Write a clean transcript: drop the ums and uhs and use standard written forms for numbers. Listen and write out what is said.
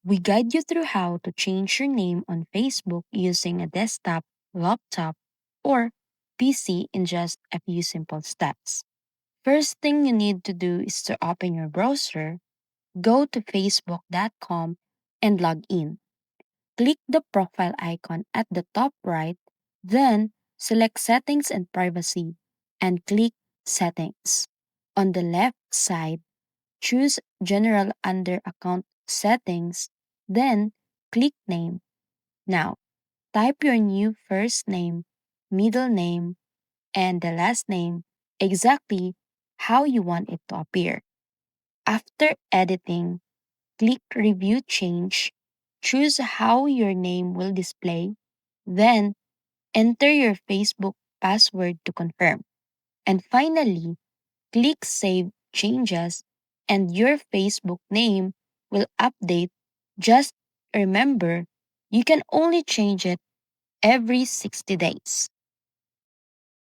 We guide you through how to change your name on Facebook using a desktop, laptop, or PC in just a few simple steps. First thing you need to do is to open your browser, go to facebook.com, and log in. Click the profile icon at the top right, then select Settings and Privacy and click Settings. On the left side, choose General under Account Settings, then click Name. Now, type your new first name, middle name, and the last name exactly how you want it to appear. After editing, click Review Change, choose how your name will display, then enter your Facebook password to confirm. And finally, click Save Changes and your Facebook name will update. Just remember, you can only change it every 60 days.